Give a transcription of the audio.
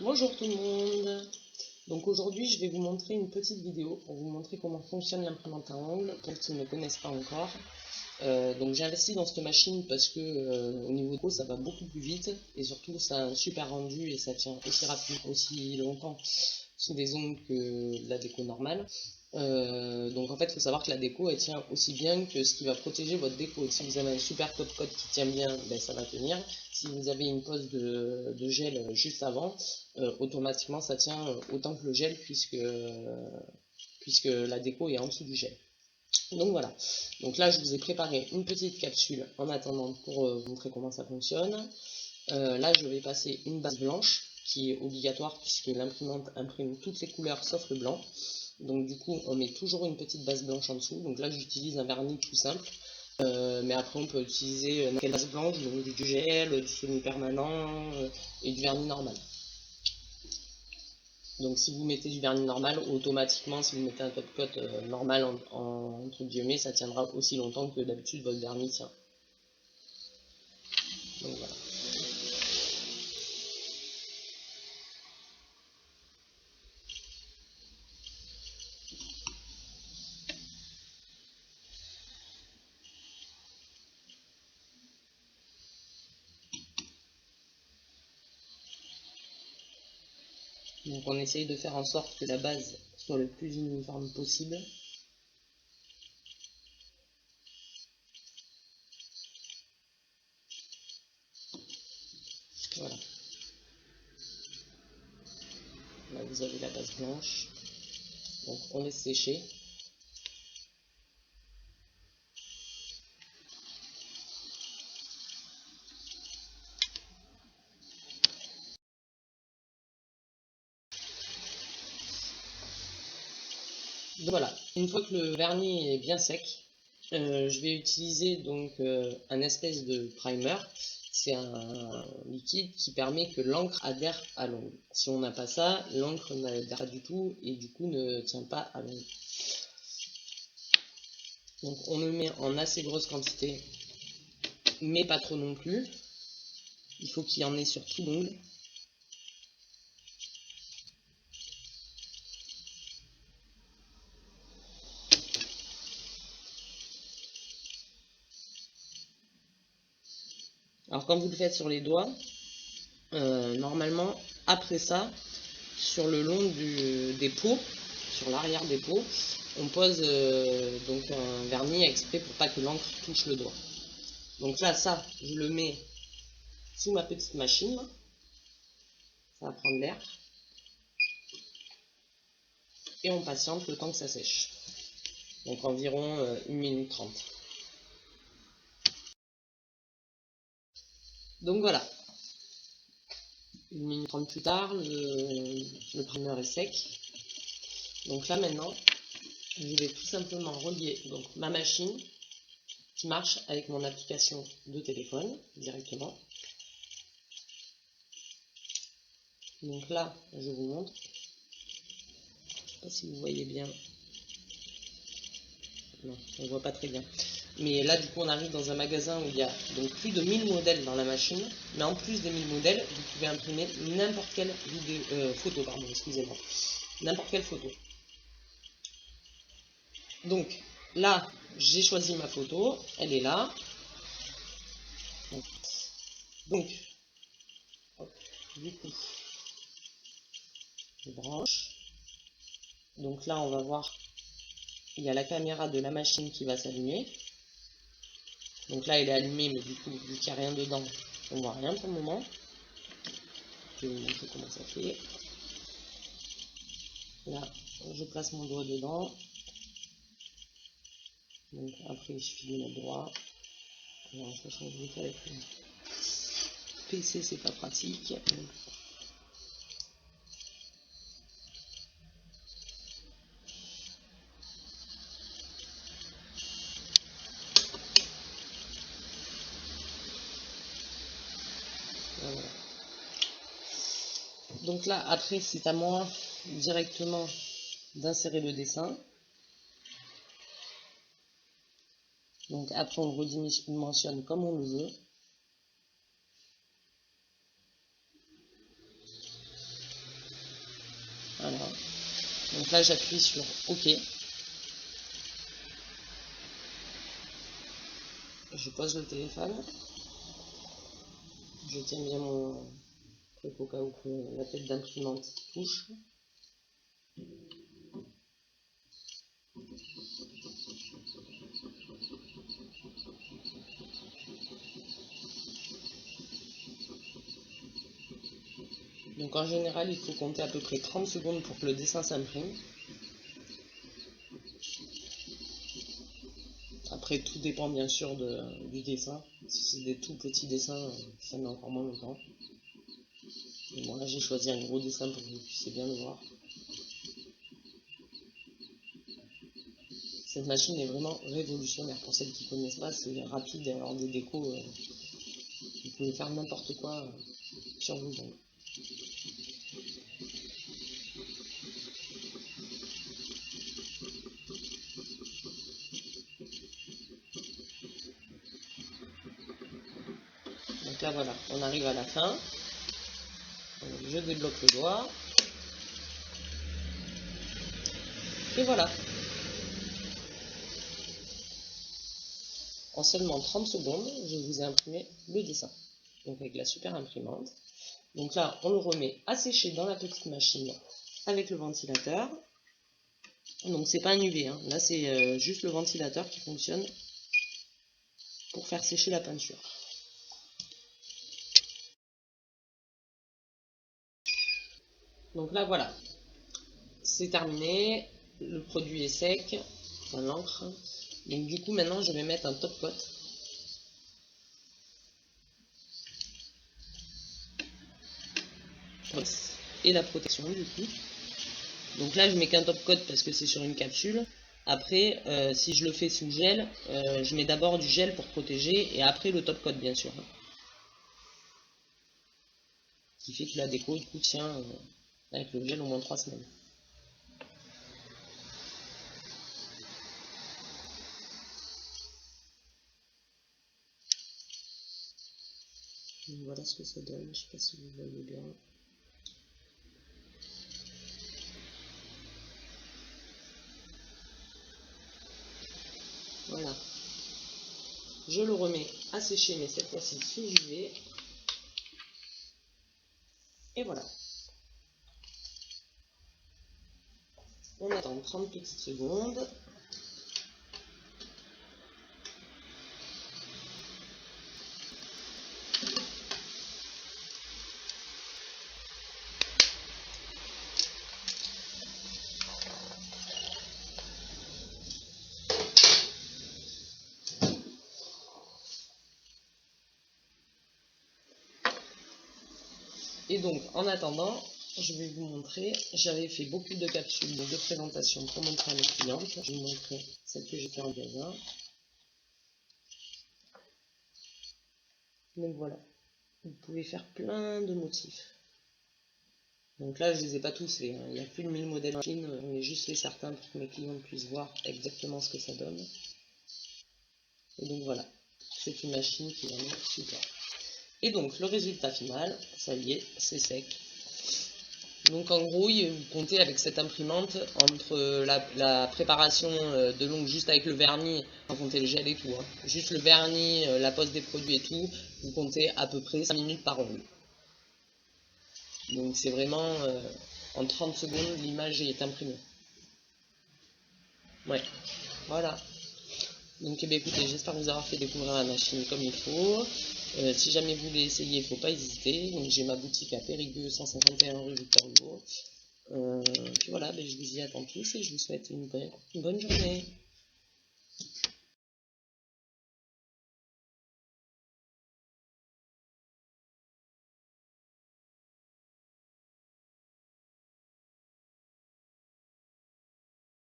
Bonjour tout le monde. Donc aujourd'hui je vais vous montrer une petite vidéo pour vous montrer comment fonctionne l'imprimante à ongles pour ceux qui ne connaissent pas encore. Donc j'ai investi dans cette machine parce que au niveau de peau ça va beaucoup plus vite et surtout ça a un super rendu et ça tient aussi rapidement, aussi longtemps sous des ongles que la déco normale. Donc en fait il faut savoir que la déco elle tient aussi bien que ce qui va protéger votre déco. Si vous avez un super top coat qui tient bien, ben, ça va tenir. Si vous avez une pose de gel juste avant, automatiquement ça tient autant que le gel puisque la déco est en dessous du gel. Donc voilà, donc là je vous ai préparé une petite capsule en attendant pour vous montrer comment ça fonctionne. Là je vais passer une base blanche qui est obligatoire puisque l'imprimante imprime toutes les couleurs sauf le blanc. Donc du coup on met toujours une petite base blanche en dessous. Donc là j'utilise un vernis tout simple. Mais après on peut utiliser une base blanche, donc du gel, du semi-permanent et du vernis normal. Donc si vous mettez du vernis normal, automatiquement si vous mettez un top coat normal entre guillemets, ça tiendra aussi longtemps que d'habitude votre vernis tient. Donc voilà. Donc on essaye de faire en sorte que la base soit le plus uniforme possible. Voilà. Là vous avez la base blanche. Donc on laisse sécher. Donc voilà, une fois que le vernis est bien sec, je vais utiliser donc un espèce de primer. C'est un liquide qui permet que l'encre adhère à l'ongle. Si on n'a pas ça, l'encre n'adhère pas du tout et du coup ne tient pas à l'ongle. Donc on le met en assez grosse quantité, mais pas trop non plus. Il faut qu'il y en ait sur tout l'ongle. Alors quand vous le faites sur les doigts, normalement après ça, sur le long des peaux, sur l'arrière des peaux, on pose donc un vernis exprès pour pas que l'encre touche le doigt. Donc là, ça, je le mets sous ma petite machine. Ça va prendre l'air. Et on patiente le temps que ça sèche. Donc environ 1 minute 30. Donc voilà. 1 minute 30 plus tard, le primer est sec. Donc là maintenant, je vais tout simplement relier donc, ma machine qui marche avec mon application de téléphone directement. Donc là, je vous montre. Je ne sais pas si vous voyez bien. Non, on ne voit pas très bien. Mais là, du coup, on arrive dans un magasin où il y a donc plus de 1000 modèles dans la machine. Mais en plus des 1000 modèles, vous pouvez imprimer n'importe quelle photo, pardon, excusez-moi. N'importe quelle photo. Donc là, j'ai choisi ma photo. Elle est là. Donc, hop, du coup, je branche. Donc là, on va voir, il y a la caméra de la machine qui va s'allumer. Donc là, elle est allumée, mais du coup, vu qu'il n'y a rien dedans, on ne voit rien pour le moment. Je vais vous montrer comment ça fait. Là, je place mon doigt dedans. Donc après, il suffit de le mettre droit. Alors, de toute façon, je le fais avec le PC, c'est pas pratique. Donc, voilà. Donc là, après, c'est à moi directement d'insérer le dessin. Donc après, on le redimensionne comme on le veut. Donc là j'appuie sur OK. Je pose le téléphone. Je tiens bien mon truc au cas où la tête d'imprimante touche. Donc en général, il faut compter à peu près 30 secondes pour que le dessin s'imprime. Après, tout dépend bien sûr du dessin. Si c'est des tout petits dessins, ça met encore moins longtemps. Mais bon, là, j'ai choisi un gros dessin pour que vous puissiez bien le voir. Cette machine est vraiment révolutionnaire. Pour celles qui ne connaissent pas, c'est rapide et alors des décos, vous pouvez faire n'importe quoi sur vos ongles. Donc là voilà, on arrive à la fin. Donc, je débloque le doigt. Et voilà. En seulement 30 secondes, je vous ai imprimé le dessin. Donc avec la super imprimante. Donc là, on le remet à sécher dans la petite machine avec le ventilateur. Donc c'est pas un UV, hein. Là c'est juste le ventilateur qui fonctionne pour faire sécher la peinture. Donc là voilà, c'est terminé, le produit est sec, enfin, l'encre. Donc du coup maintenant je vais mettre un top coat. Et la protection du coup. Donc là je mets qu'un top coat parce que c'est sur une capsule. Après si je le fais sous gel, je mets d'abord du gel pour protéger et après le top coat bien sûr. Ce qui fait que la déco du coup tient avec le gel au moins 3 semaines. Donc voilà ce que ça donne, je ne sais pas si vous voyez bien. Voilà. Je le remets à sécher, mais cette fois-ci sous UV. Et voilà. On attend 30 petites secondes. Et donc, en attendant, je vais vous montrer, j'avais fait beaucoup de capsules de présentation pour montrer à mes clientes. Je vais vous montrer celle que j'ai fait en magasin. Donc voilà, vous pouvez faire plein de motifs. Donc là, je ne les ai pas tous faits, hein. Il y a plus de 1000 modèles en Chine, j'en ai juste fait certains pour que mes clients puissent voir exactement ce que ça donne. Et donc voilà, c'est une machine qui est vraiment super. Et donc le résultat final, ça y est, c'est sec. Donc en gros, vous comptez avec cette imprimante, entre la préparation de l'ongle juste avec le vernis, sans compter le gel et tout, hein, juste le vernis, la pose des produits et tout, vous comptez à peu près 5 minutes par ongle. Donc c'est vraiment, en 30 secondes, l'image est imprimée. Ouais, voilà. Donc écoutez, j'espère vous avoir fait découvrir la machine comme il faut. Si jamais vous voulez essayer, il ne faut pas hésiter. Donc j'ai ma boutique à Périgueux, 151 rue Victor Hugo. Puis voilà, je vous y attends tous et je vous souhaite une bonne journée.